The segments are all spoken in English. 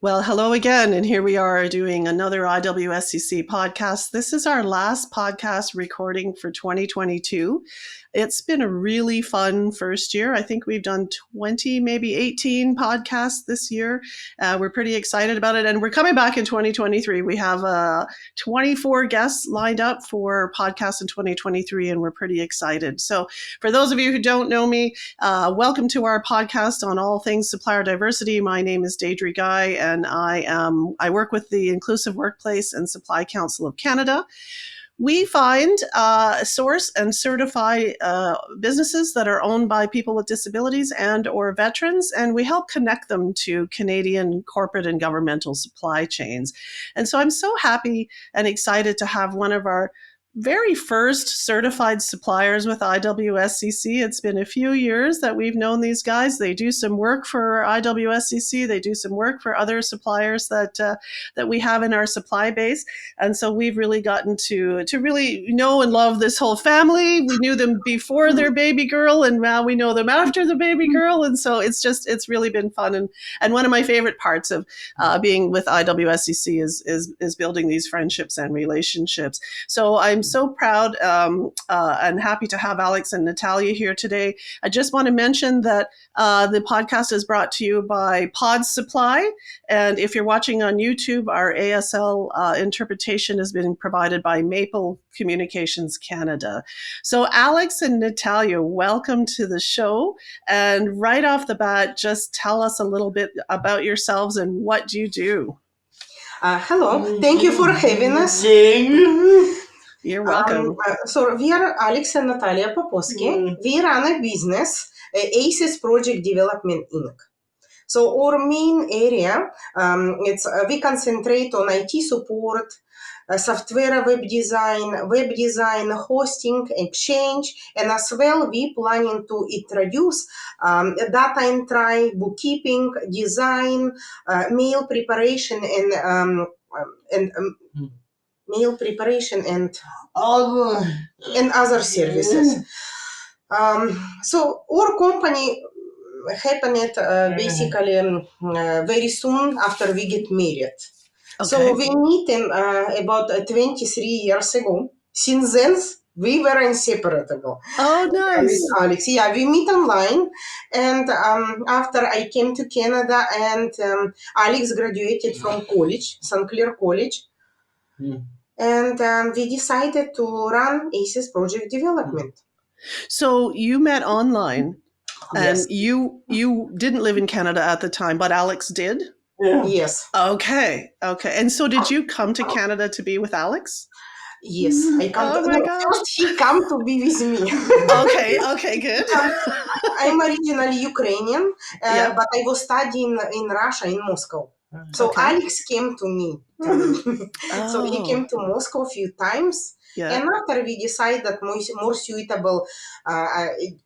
Well, hello again, and here we are doing another IWSCC podcast. This is our last podcast recording for 2022. It's been a really fun first year. I think we've done 20, maybe 18 podcasts this year. We're pretty excited about it, and we're coming back in 2023. We have 24 guests lined up for podcasts in 2023, and we're pretty excited. So for those of you who don't know me, welcome to our podcast on all things supplier diversity. My name is Deidre Guy, and I work with the Inclusive Workplace and Supply Council of Canada. We find, source and certify businesses that are owned by people with disabilities and or veterans, and we help connect them to Canadian corporate and governmental supply chains. And so I'm so happy and excited to have one of our very first certified suppliers with IWSCC. It's been a few years that we've known these guys. They do some work for IWSCC. They do some work for other suppliers that we have in our supply base. And so we've really gotten to really know and love this whole family. We knew them before their baby girl, and now we know them after the baby girl. And so it's really been fun. And one of my favorite parts of being with IWSCC is building these friendships and relationships. So I'm so proud and happy to have Aleks and Nataliia here today. I just want to mention that the podcast is brought to you by Pod Supply. And if you're watching on YouTube, our ASL interpretation has been provided by Maple Communications Canada. So Aleks and Nataliia, welcome to the show. And right off the bat, just tell us a little bit about yourselves and what you do. Hello, thank you for having us. You're welcome. So we are Aleks and Nataliia Poposki. We run a business, ACES Project Development Inc. So our main area, we concentrate on IT support, software web design, hosting, exchange, and as well we planning to introduce data entry, bookkeeping, design, mail preparation, and meal preparation and other services. So our company happened basically very soon after we get married. Okay. So we met about 23 years ago. Since then, we were inseparable. Oh, nice. Aleks, yeah, we meet online, and after I came to Canada, and Aleks graduated from college, St. Clair College. And we decided to run ACES Project Development. So you met online, and Yes. you didn't live in Canada at the time, but Aleks did? Yes. Okay. And so did you come to Canada to be with Aleks? Yes. I come Oh my gosh. First he come to be with me. Okay, good. I'm originally Ukrainian, Yeah. but I was studying in Russia, in Moscow. So Okay. Aleks came to me. So he came to Moscow a few times. Yeah. And after we decided that more suitable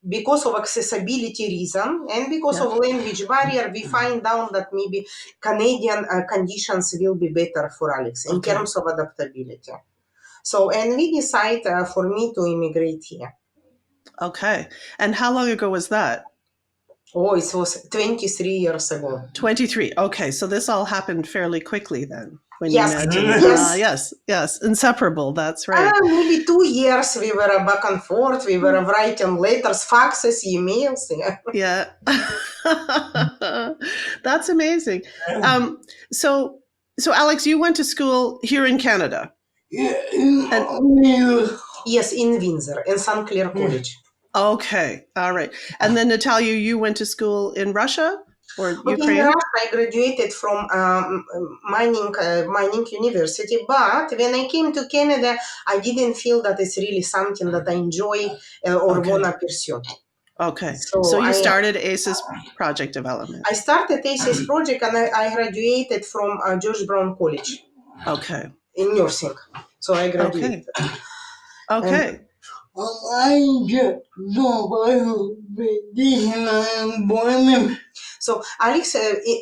because of accessibility reason and because of language barrier, we find out that maybe Canadian conditions will be better for Aleks in terms of adaptability. So, and we decide for me to immigrate here. Okay. And how long ago was that? Oh, it was 23 years ago. 23. Okay. So this all happened fairly quickly then. When Yes. you met. Yes. Inseparable. That's right. Maybe 2 years we were back and forth. We were writing letters, faxes, emails. Yeah. That's amazing. So Aleks, you went to school here in Canada. Yes, in Windsor, in St. Clair College. Okay. All right. And then Nataliia, you went to school in Russia or Ukraine? In Russia, I graduated from mining university, but when I came to Canada, I didn't feel that it's really something that I enjoy or want to pursue. Okay. So you started ACES Project Development. I started ACES Project and I graduated from George Brown College. Okay. In nursing. So I graduated. Okay. So Aleks,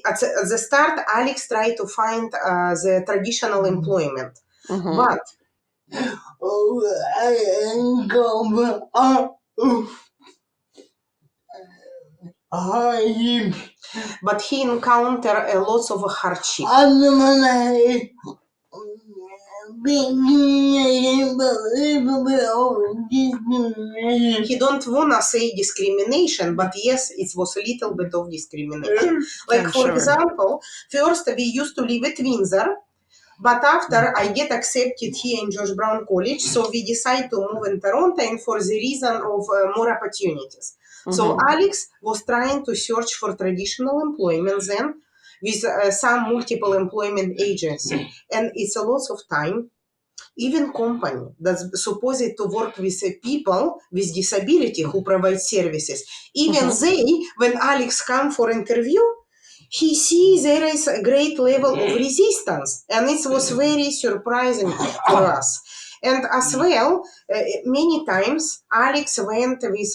at the start, Aleks tried to find the traditional employment, but but he encountered a lot of hardship. He don't wanna say discrimination, but yes, it was a little bit of discrimination. Like I'm for sure. example, first we used to live at Windsor, but after I get accepted here in George Brown College, so we decide to move in Toronto, and for the reason of more opportunities. So Alex was trying to search for traditional employment then with some multiple employment agency, and it's a lot of time. Even company that's supposed to work with people with disability who provide services, even they, when Alex come for interview, he sees there is a great level of resistance, and it was very surprising for us. And as well, many times Alex went with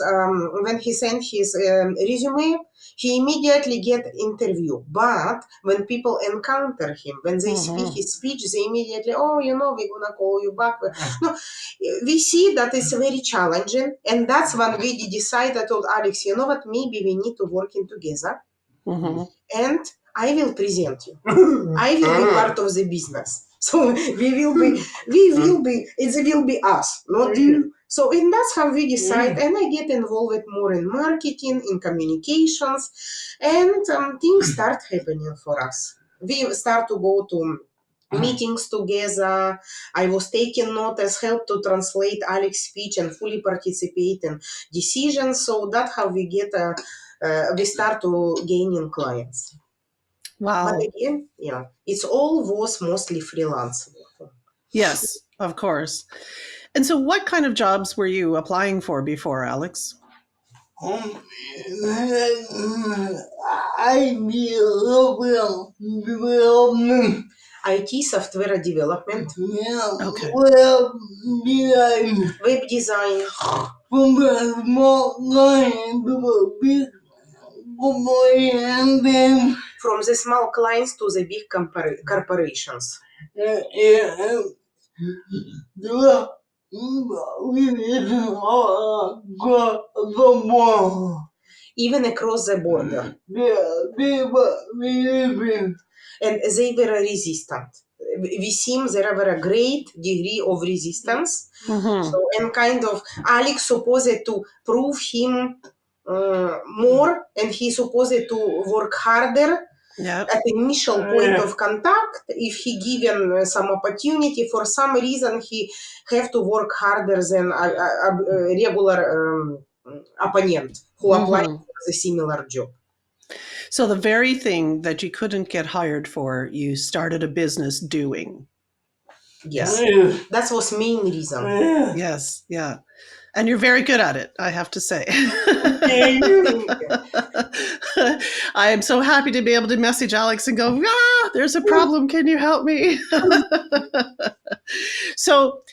when he sent his resume, he immediately get interview. But when people encounter him, when they speak his speech, they immediately, oh, we're gonna call you back. No, we see that it's very challenging, and that's when we decided, told Alex, you know what, maybe we need to work in together, and I will present you. I will be part of the business. So it will be us, not you. So and that's how we decide, and I get involved more in marketing, in communications, and things start happening for us. We start to go to meetings together. I was taking notes, help to translate Alex's speech, and fully participate in decisions. So that's how we get we start to gaining clients. Wow. But again, it's all was mostly freelance. Yes, of course. And so what kind of jobs were you applying for before, Alex? IT software development, Okay. web design, from the small clients to the big corporations. Even across the border. And they were resistant. We see there were a great degree of resistance. So, and kind of Alex supposed to prove him more, and he supposed to work harder at the initial point of contact. If he given some opportunity, for some reason he have to work harder than a regular opponent who applied for the similar job. So the very thing that you couldn't get hired for, you started a business doing. Yes, that was main reason. Yes, yeah. And you're very good at it, I have to say. I am so happy to be able to message Alex and go, there's a problem. Can you help me? So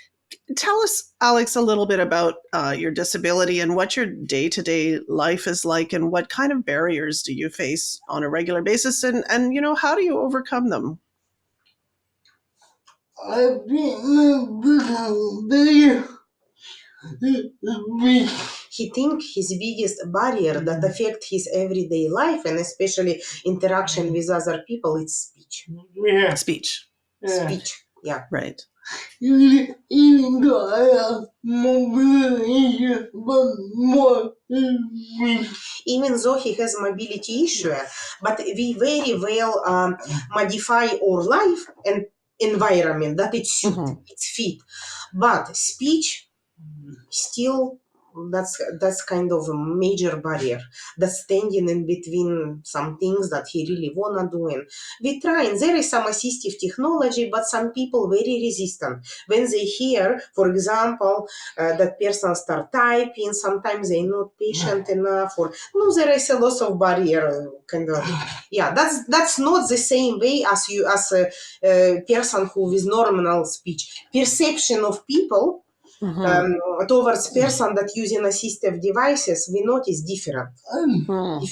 tell us, Alex, a little bit about your disability and what your day-to-day life is like, and what kind of barriers do you face on a regular basis, and how do you overcome them? He thinks his biggest barrier that affect his everyday life, and especially interaction with other people, is speech. Speech. Speech, yeah. Right. Even though I have mobility issue, but more even though he has mobility issue, but we very well modify our life and environment that it suit, it's fit. But speech still, that's kind of a major barrier that's standing in between some things that he really wanna do. And we try, and there is some assistive technology, but some people very resistant when they hear, for example, that person start typing. Sometimes they not patient enough, or no, there is a lot of barrier. Kind of, that's not the same way as you as a person who with normal speech. Perception of people towards person that using assistive devices, we notice different. Different.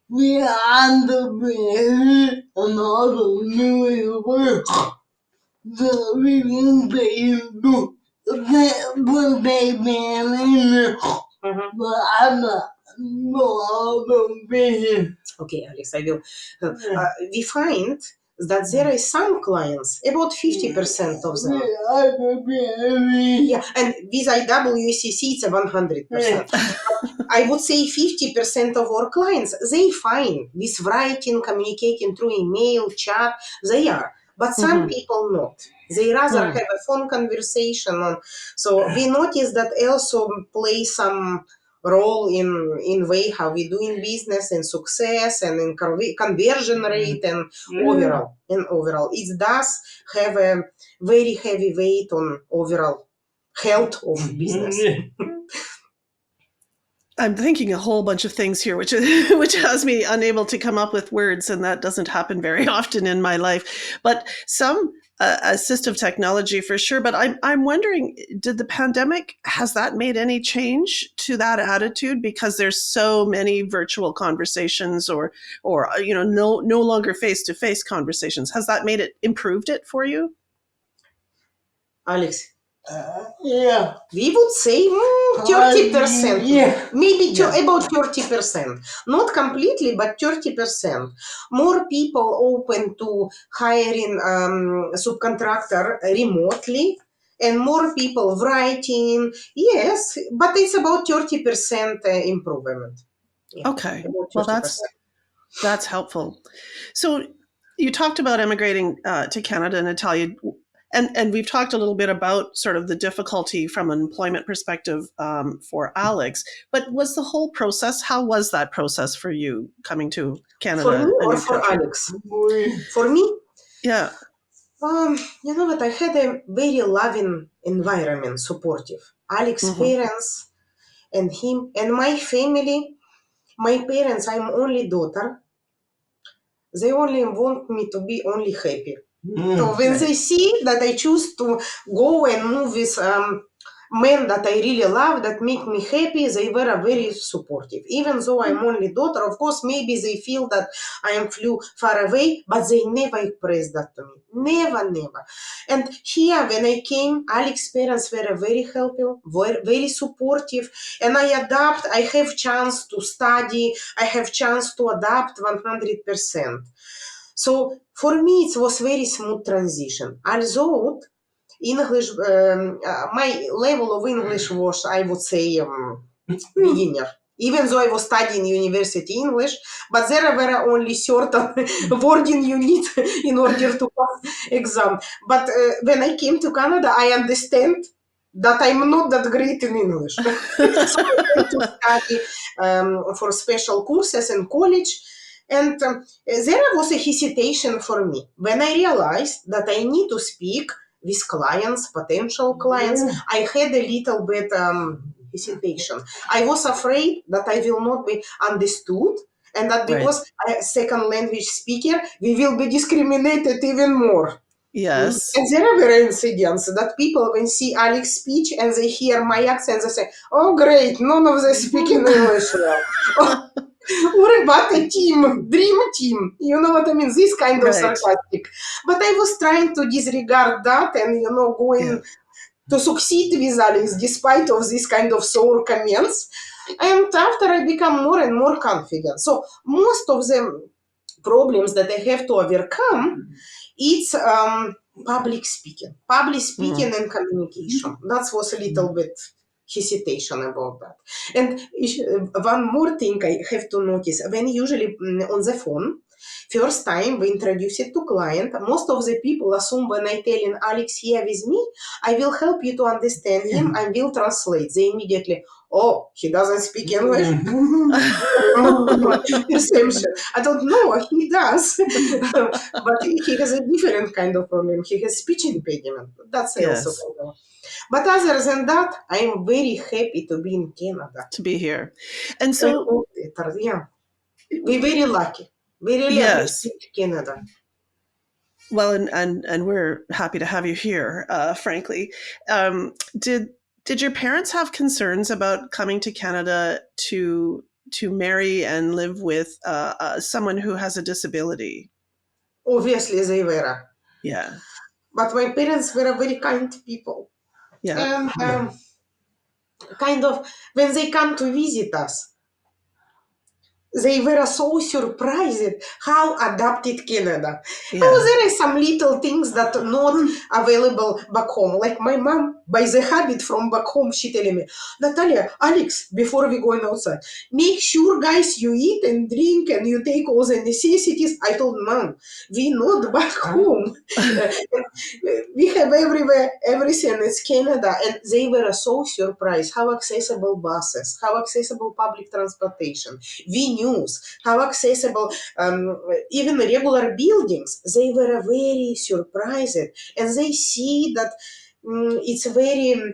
We understand another new work. The reading they do. When they man in but I'm not Okay, Alex, I will. We find that there is some clients, about 50% of them. Yeah, and with IWSCC, it's a 100%. I would say 50% of our clients, they fine with writing, communicating through email, chat, they are. But some people not. They rather have a phone conversation. So we notice that also play some role in way how we doing business and success and in conversion rate and overall. It does have a very heavy weight on overall health of business. I'm thinking a whole bunch of things here, which has me unable to come up with words, and that doesn't happen very often in my life. But some assistive technology for sure. But I'm wondering, did the pandemic, has that made any change to that attitude? Because there's so many virtual conversations, or no longer face-to-face conversations. Has that improved it for you? Alex, we would say 30%, maybe about 30%. Not completely, but 30%. More people open to hiring subcontractor remotely, and more people writing. Yes, but it's about 30% improvement. Yeah, okay, well, that's helpful. So you talked about emigrating to Canada, Nataliia, and we've talked a little bit about sort of the difficulty from an employment perspective for Aleks. But was the whole process, how was that process for you coming to Canada? For me or for Aleks? For me? Yeah. You know what? I had a very loving environment, supportive. Aleks' parents and him and my family. My parents, I'm only daughter. They only want me to be only happy. So when they see that I choose to go and move with men that I really love, that make me happy, they were very supportive. Even though I'm only daughter, of course, maybe they feel that I am flew far away, but they never expressed that to me. Never. And here, when I came, Aleks' parents were very helpful, very supportive, and I have chance to study, I have chance to adapt 100%. So for me, it was very smooth transition. Although English, my level of English was, I would say, beginner. Even though I was studying university English, but there were only certain wording you need in order to pass exam. But when I came to Canada, I understand that I'm not that great in English. So I went to study for special courses in college. And there was a hesitation for me when I realized that I need to speak with clients, potential clients. I had a little bit hesitation. I was afraid that I will not be understood, and that because I'm a second language speaker, we will be discriminated even more. Yes. And there were incidents that people, when see Aleks' speech and they hear my accent, they say, "Oh, great, none of them speak in English well." Or what a team, dream team. You know what I mean? This kind of sarcastic. But I was trying to disregard that and, going to succeed with Aleks despite of this kind of sour comments. And after I become more and more confident. So most of the problems that I have to overcome, it's public speaking and communication. That was a little bit hesitation about that. And one more thing I have to notice, when usually on the phone, first time we introduce it to client, most of the people assume when I telling Aleks here with me, I will help you to understand him, I will translate. They immediately, oh, he doesn't speak English. Perception. I don't know, he does. But he has a different kind of problem. He has speech impediment. That's also problem. But other than that, I am very happy to be in Canada. To be here. And so, yeah, we're very lucky. We really appreciate Canada. Well, and we're happy to have you here, frankly. Did your parents have concerns about coming to Canada to marry and live with someone who has a disability? Obviously, they were. Yeah. But my parents were very kind people. Yeah. And kind of, when they come to visit us, they were so surprised how adapted Canada. Yeah. There are some little things that are not available back home. Like my mom, by the habit from back home, she telling me, Natalia, Alex, before we going outside, make sure, guys, you eat and drink and you take all the necessities. I told mom, we not back home. We have everywhere, everything. It's Canada. And they were so surprised how accessible buses, how accessible public transportation, venues, how accessible even regular buildings. They were very surprised. And they see that it's very,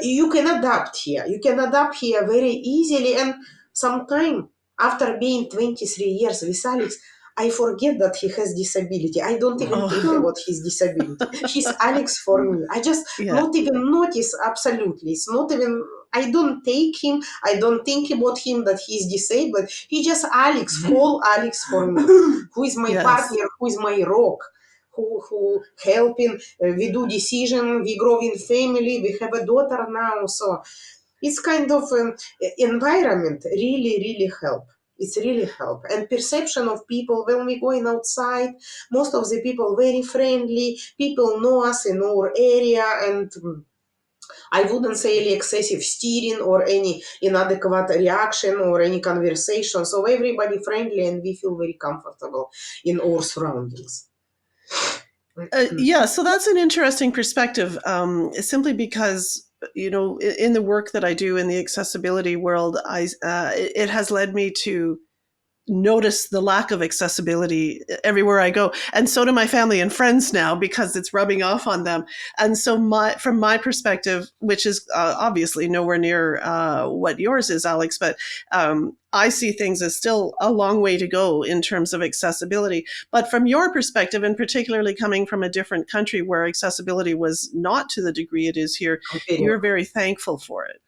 you can adapt here. You can adapt here very easily. And sometime after being 23 years with Alex, I forget that he has disability. I don't even think about his disability. He's Alex for me. I just not even notice absolutely. It's not even, I don't take him. I don't think about him that he's disabled. He just Alex, whole Alex for me. Who is my partner, who is my rock, who helping. We do decision, we grow in family, we have a daughter now. So it's kind of environment really help. It's really help. And perception of people when we going outside, most of the people very friendly, people know us in our area, and I wouldn't say any excessive steering or any inadequate reaction or any conversation. So everybody friendly and we feel very comfortable in our surroundings. Yeah, so that's an interesting perspective, simply because, you know, in the work that I do in the accessibility world, it has led me to notice the lack of accessibility everywhere I go. And so do my family and friends now, because it's rubbing off on them. And so from my perspective, which is obviously nowhere near what yours is, Alex, but I see things as still a long way to go in terms of accessibility. But from your perspective, and particularly coming from a different country where accessibility was not to the degree it is here, you're very thankful for it.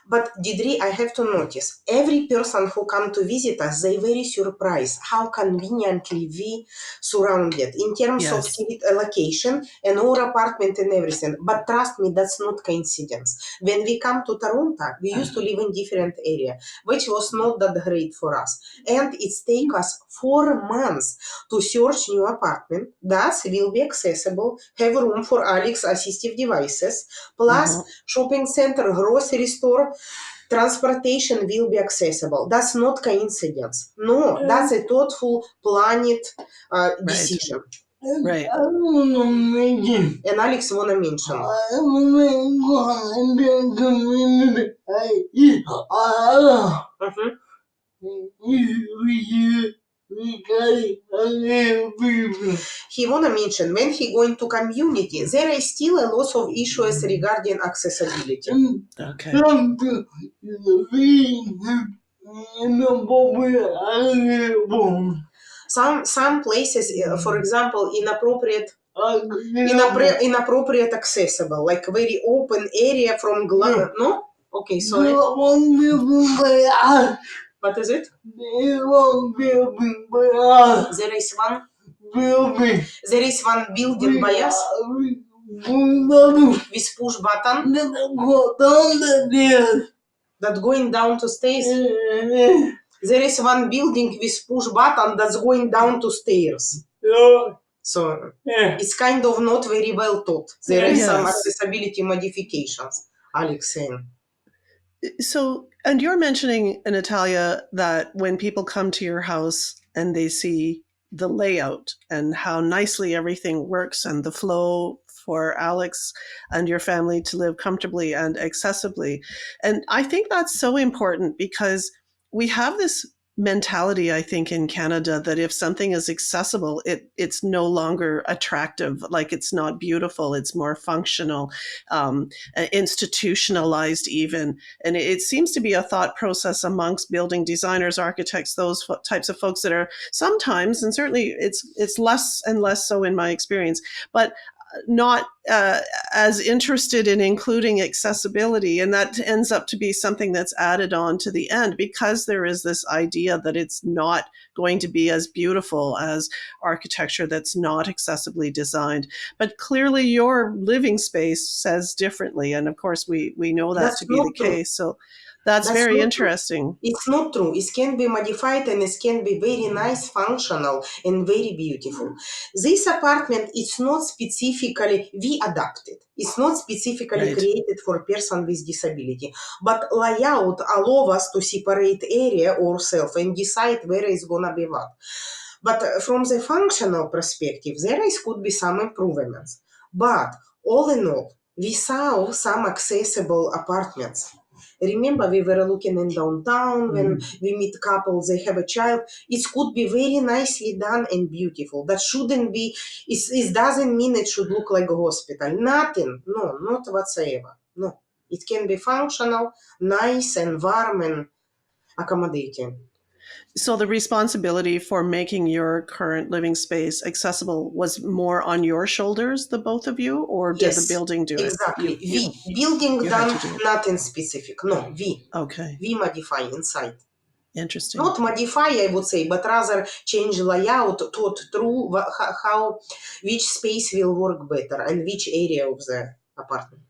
But Deidre, I have to notice, every person who come to visit us, they very surprised how conveniently we surrounded in terms of seat allocation and our apartment and everything. But trust me, that's not coincidence. When we come to Toronto, we used to live in different area, which was not that great for us. And it's take us 4 months to search new apartment that will be accessible, have room for Alex assistive devices, plus shopping center, grocery store, transportation will be accessible. That's not coincidence. No, that's a thoughtful, planned decision. Right. And Alex wanna mention. He wanna mention when he going to community, there is still a lot of issues regarding accessibility. Okay. Some places, for example, inappropriate accessible, like very open area from glass. No? Okay, sorry. What is it? There is one building by us with push button that going down to stairs. There is one building with push button that's going down to stairs. So it's kind of not very well taught. There is some accessibility modifications, Alex saying. So, and you're mentioning, Natalia, that when people come to your house and they see the layout and how nicely everything works and the flow for Alex and your family to live comfortably and accessibly. And I think that's so important, because we have this mentality, I think, in Canada, that if something is accessible, it's no longer attractive, like it's not beautiful, it's more functional, institutionalized even. And it seems to be a thought process amongst building designers, architects, those types of folks that are sometimes, and certainly it's less and less so in my experience, but not as interested in including accessibility. And that ends up to be something that's added on to the end, because there is this idea that it's not going to be as beautiful as architecture that's not accessibly designed. But clearly your living space says differently. And of course, we know that to be the case. So That's very not true. interesting. It's not true. It can be modified and it can be very nice, functional, and very beautiful. This apartment, it's not specifically, we adapted. It's not specifically Right. created for person with disability. But layout allow us to separate area ourselves and decide where it's gonna be what. But from the functional perspective, there could be some improvements. But all in all, we saw some accessible apartments. Remember, we were looking in downtown when we meet couples, they have a child. It could be very nicely done and beautiful. That shouldn't be, it doesn't mean it should look like a hospital. Nothing. No, not whatsoever. No. It can be functional, nice and warm and accommodating. So the responsibility for making your current living space accessible was more on your shoulders, the both of you, or did the Yes, building do it? exactly. Building you had done, to do it. nothing specific. No, Okay, we modify inside. interesting. Not modify, I would say, but rather change layout, thought through how which space will work better and which area of the apartment.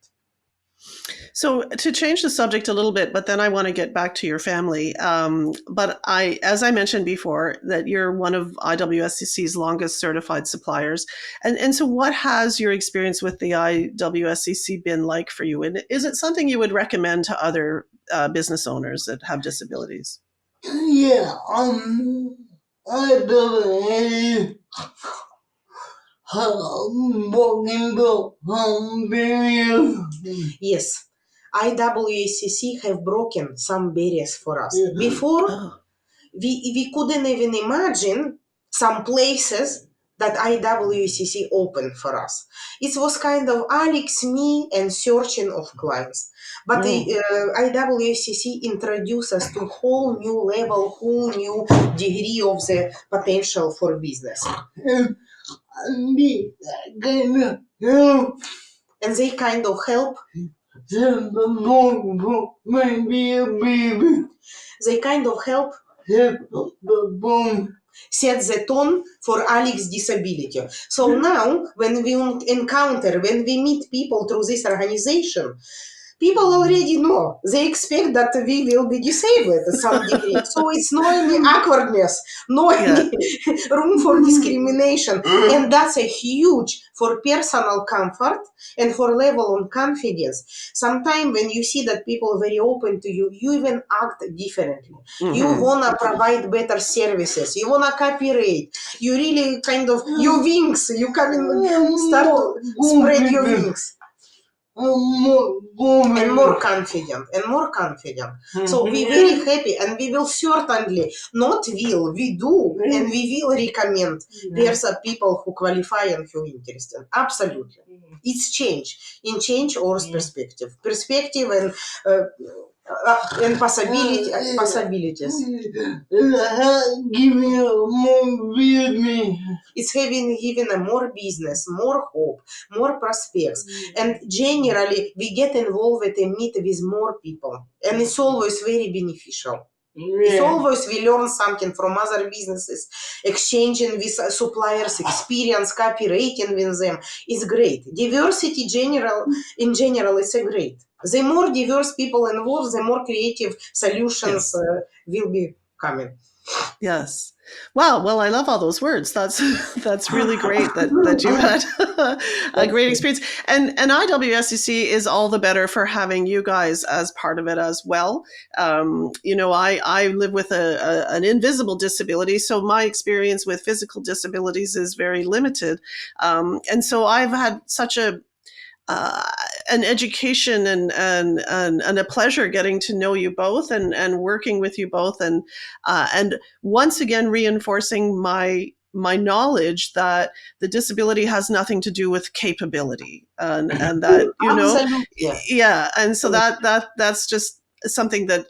So to change the subject a little bit, but then I want to get back to your family. But as I mentioned before, that you're one of IWSCC's longest certified suppliers. And so what has your experience with the IWSCC been like for you? And is it something you would recommend to other business owners that have disabilities? Yeah, I don't Yes, IWACC have broken some barriers for us. Before, Oh, we couldn't even imagine some places that IWCC opened for us. It was kind of Alex, me, and searching of clients. But the IWCC introduced us to whole new level, whole new degree of the potential for business. And they kind of help. They kind of help set the tone for Alex's disability. So now, when we meet people through this organization, people already know. They expect that we will be disabled to some degree. So it's no any awkwardness, no any room for discrimination. And that's a huge for personal comfort and for level of confidence. Sometimes when you see that people are very open to you, you even act differently. You want to provide better services. You want to cooperate. You really kind of, your wings, you come and start to spread your wings. And more confident. So we're very happy, and we will certainly we do, and we will recommend people who qualify and who are interested. Absolutely. It's change our perspective and possibilities. It's giving a more business, more hope, more prospects. And generally, we get involved and meet with more people. And it's always very beneficial. It's always we learn something from other businesses, exchanging with suppliers, experience, cooperating with them is great. Diversity in general is a great. The more diverse people involved, the more creative solutions will be coming. Yes. Wow. Well, I love all those words. That's really great that you had a great experience. And IWSCC is all the better for having you guys as part of it as well. I live with an invisible disability, so my experience with physical disabilities is very limited. And so I've had such an education and a pleasure getting to know you both and working with you both and once again reinforcing my knowledge that the disability has nothing to do with capability and that and so that's just something that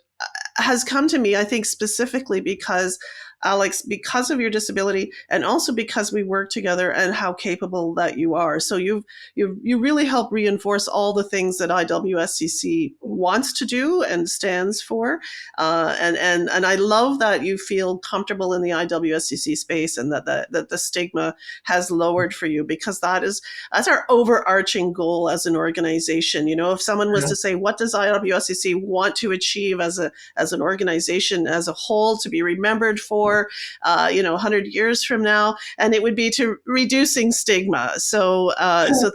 has come to me, I think, specifically because Alex, because of your disability and also because we work together and how capable that you are. So you really help reinforce all the things that IWSCC wants to do and stands for. And I love that you feel comfortable in the IWSCC space and that the stigma has lowered for you, because that's our overarching goal as an organization. You know, if someone was to say, what does IWSCC want to achieve as an organization as a whole to be remembered for, 100 years from now, and it would be to reducing stigma. So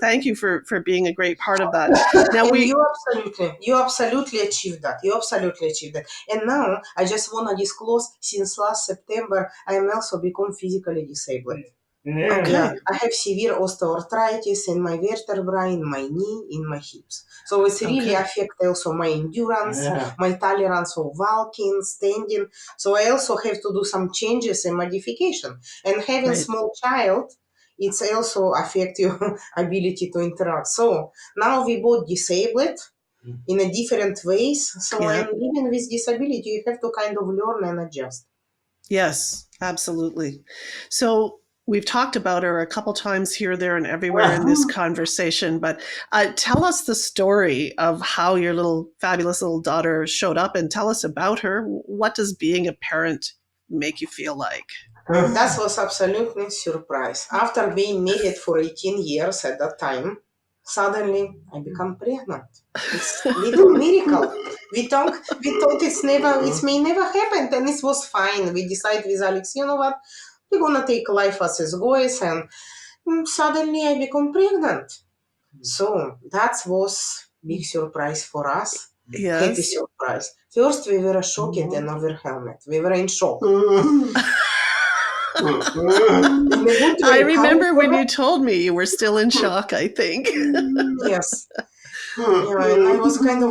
thank you for being a great part of that. Now you absolutely achieved that. And now I just want to disclose, since last September, I am also become physically disabled. Okay. Yeah, I have severe osteoarthritis in my vertebrae, in my knee, in my hips. So it's really affect also my endurance, my tolerance of walking, standing. So I also have to do some changes and modification. And having small child, it's also affect your ability to interact. So now we both disabled in a different ways. So and living with disability, you have to kind of learn and adjust. Yes, absolutely. So we've talked about her a couple times here, there, and everywhere in this conversation, but tell us the story of how your fabulous little daughter showed up, and tell us about her. What does being a parent make you feel like? That was absolutely a surprise. After being married for 18 years at that time, suddenly I become pregnant. It's a little miracle. We thought it may never happen, and it was fine. We decided with Alex, you know what, we're gonna take life as it goes, and suddenly I become pregnant. So that was big surprise for us. Yes. Happy surprise. First we were shocked and overwhelmed. We were in shock. I remember when you told me you were still in shock, I think. Yes. Yeah, and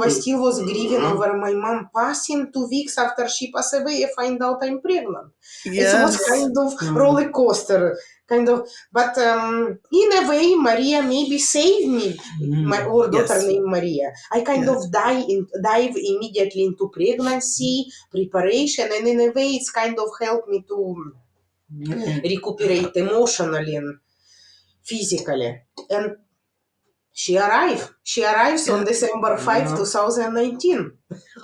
I still was grieving over my mom passing. 2 weeks after she passed away, I find out I'm pregnant. Yes. It was kind of roller coaster, but in a way, Maria maybe saved me. Our daughter named Maria. I kind of dive immediately into pregnancy preparation, and in a way, it's kind of helped me to recuperate emotionally and physically. And she arrives on December 5, 2019.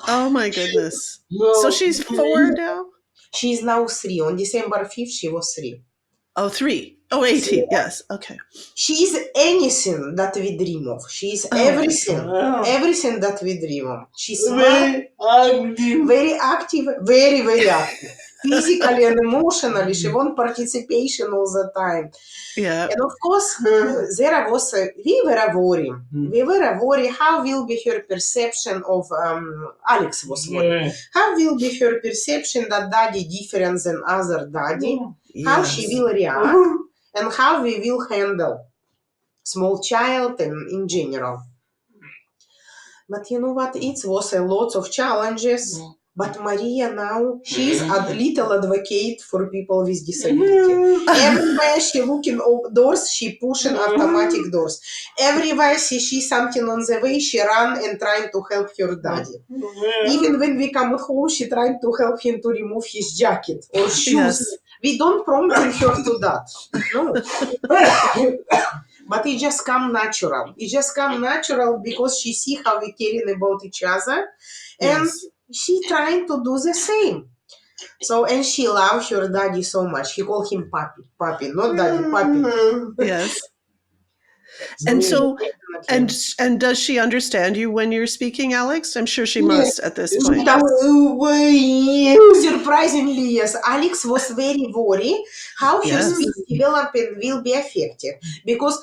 Oh my goodness. So she's 4 now? She's now 3. On December 5th, she was 3. Oh, 3. Oh, 18. Yes. Okay. She's anything that we dream of. She's everything that we dream of. She's smart, very active, very, very active. Physically and emotionally, she wants participation all the time. Yeah. And of course, we were worried. We were worried how will be her perception of, Alex was worried. How will be her perception that daddy different than other daddy? How she will react and how we will handle small child and in general. But you know what? It was a lot of challenges. But Maria now, she's a little advocate for people with disability. Everywhere she looking doors, she pushing automatic doors. Everywhere she sees something on the way, she run and trying to help her daddy. Even when we come home, she trying to help him to remove his jacket or shoes. Yes. We don't prompt her to that. No. But it just come natural. It just come natural because she see how we caring about each other. And she trying to do the same. So, and she loves her daddy so much. He call him Papi, not daddy, Papi. Yes. And so, and does she understand you when you're speaking, Alex? I'm sure she must at this point. Surprisingly, yes. Alex was very worried how her speech development will be affected because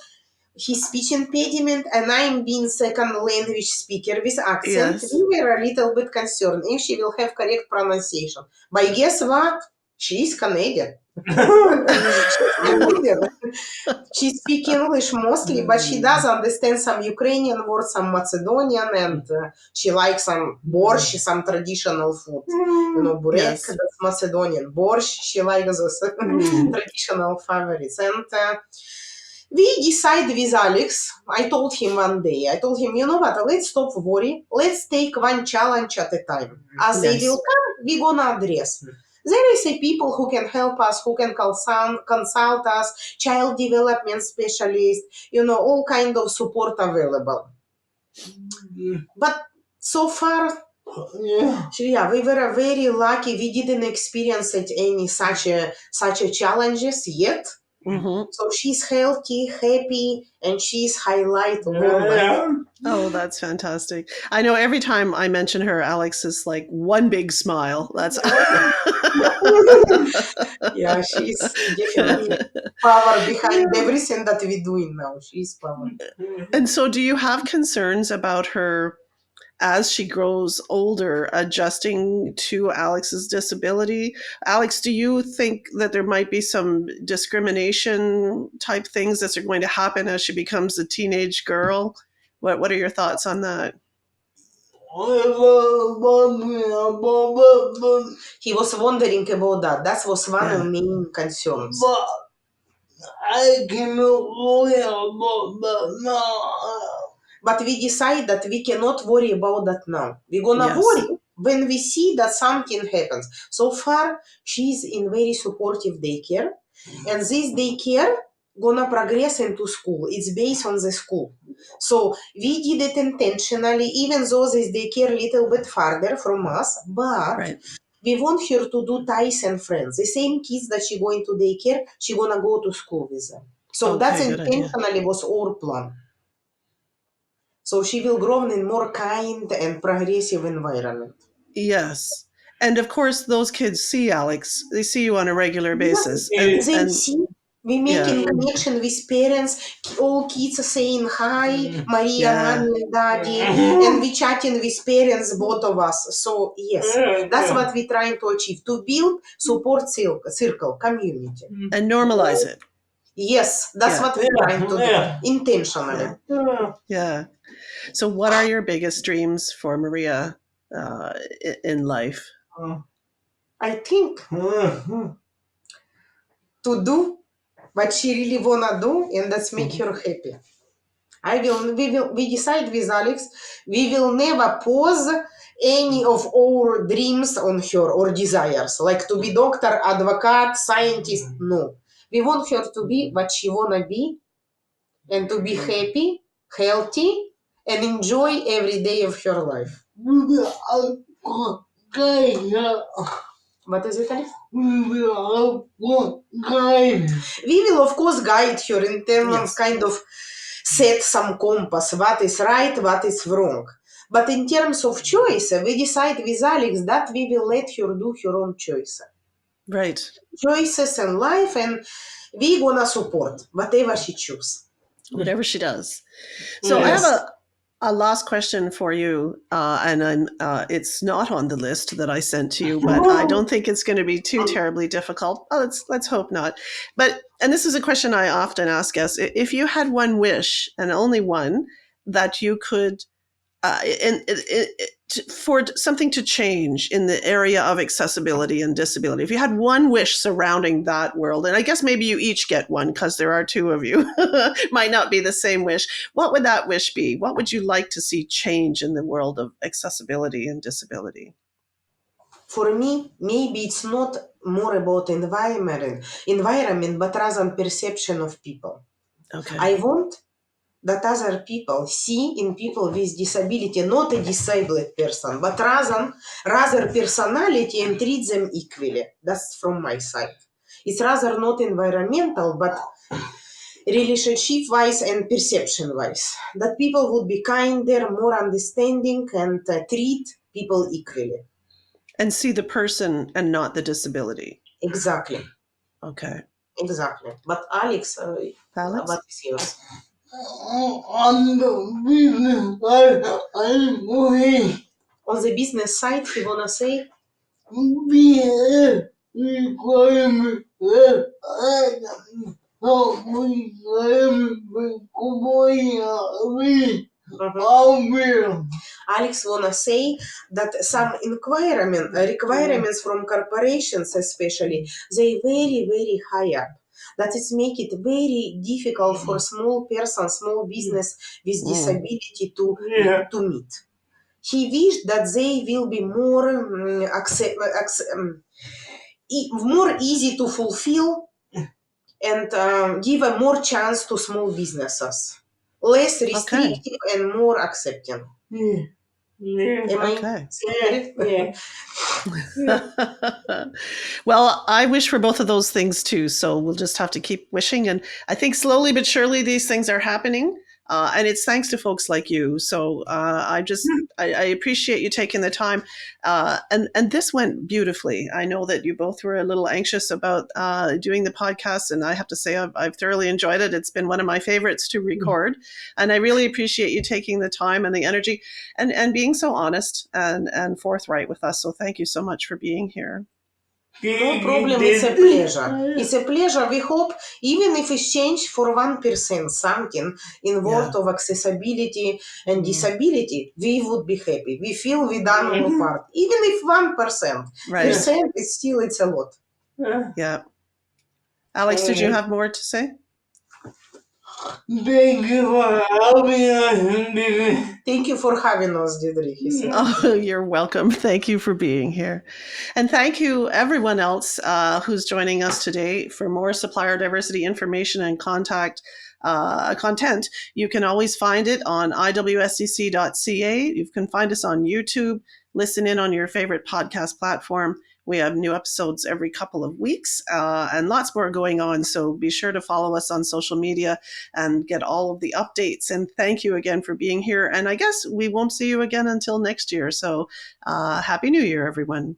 his speech impediment and I'm being second language speaker with accent. We were a little bit concerned if she will have correct pronunciation. But guess what? She is Canadian. She speaks English mostly, but she does understand some Ukrainian words, some Macedonian, and she likes some borscht, some traditional food. You know, burek, that's Macedonian. Borscht, she likes those traditional favorites. And we decided with Alex, I told him one day, you know what, let's stop worry. Let's take one challenge at a time. As they will come, we're going to address. There is a people who can help us, who can consult us, child development specialist, all kind of support available. But so far, we were very lucky. We didn't experience any such challenges yet. Mm-hmm. So she's healthy, happy, and she's highlight of her life. Oh, that's fantastic. I know every time I mention her, Aleks is like one big smile. That's Yeah, she's definitely power behind everything that we're doing now. She's power. And so do you have concerns about her as she grows older adjusting to Alex's disability? Aleks, do you think that there might be some discrimination type things that are going to happen as she becomes a teenage girl? What are your thoughts on that? He was wondering about that. That was one of main concerns. But I cannot worry about that now. But we decide that we cannot worry about that now. We're gonna worry when we see that something happens. So far, she's in very supportive daycare, and this daycare gonna progress into school. It's based on the school. So we did it intentionally, even though this daycare a little bit farther from us, but we want her to do ties and friends. The same kids that she going to daycare, she gonna go to school with them. So that's intentionally was our plan. So she will grow in a more kind and progressive environment. Yes. And of course, those kids see Aleks. They see you on a regular basis. They see. We making connection with parents. All kids are saying hi, Maria, mommy, daddy, and we chatting with parents, both of us. So yes, that's what we're trying to achieve, to build support circle, community. And normalize it. Yes, that's what we're trying to do, intentionally. Yeah. So what are your biggest dreams for Maria in life? I think to do what she really wanna do, and that's make her happy. We decide with Aleks, we will never pause any of our dreams on her or desires, like to be doctor, advocate, scientist. No, we want her to be what she wanna be, and to be happy, healthy, and enjoy every day of her life. What is it, Aleks? We will, of course, guide her in terms of kind of set some compass, what is right, what is wrong. But in terms of choice, we decide with Aleks that we will let her do her own choice. Right. Choices in life, and we gonna support whatever she chooses. Whatever she does. So I have a last question for you, and it's not on the list that I sent to you, but I don't think it's going to be too terribly difficult. Oh, let's hope not. And this is a question I often ask guests: if you had one wish and only one that you could, for something to change in the area of accessibility and disability, if you had one wish surrounding that world, and I guess maybe you each get one because there are two of you, might not be the same wish. What would that wish be? What would you like to see change in the world of accessibility and disability? For me, maybe it's not more about environment, but rather perception of people. Okay. I want that other people see in people with disability not a disabled person, but rather personality, and treat them equally. That's from my side. It's rather not environmental, but relationship-wise and perception-wise. That people would be kinder, more understanding, and treat people equally. And see the person and not the disability. Exactly. Okay. Exactly. But Aleks, what is yours? On the business side, I'm working. On the business side, you wanna say? Requirement. Aleks wanna say that some requirements from corporations especially, they very, very high up. That it make it very difficult for small person, small business with disability to meet. He wished that they will be more more easy to fulfill and give a more chance to small businesses. Less restrictive and more accepting. Yeah. Yeah. Am I Okay. saying it? Yeah. Well, I wish for both of those things too. So we'll just have to keep wishing. And I think slowly but surely these things are happening. And it's thanks to folks like you. So I appreciate you taking the time. And this went beautifully. I know that you both were a little anxious about doing the podcast. And I have to say, I've thoroughly enjoyed it. It's been one of my favorites to record. And I really appreciate you taking the time and the energy and being so honest and forthright with us. So thank you so much for being here. No problem, it's a pleasure. It's a pleasure. We hope, even if it's changed for 1% something in world of accessibility and disability, we would be happy. We feel we done our part. Even if 1%, Right. percent, it's a lot. Yeah. Aleks, did you have more to say? Thank you for having us, Deidre. Thank you for having us, Deidre. He said. Oh, you're welcome. Thank you for being here. And thank you everyone else who's joining us today. For more supplier diversity information and content, you can always find it on iwscc.ca. You can find us on YouTube, listen in on your favorite podcast platform. We have new episodes every couple of weeks and lots more going on. So be sure to follow us on social media and get all of the updates. And thank you again for being here. And I guess we won't see you again until next year. So Happy New Year, everyone.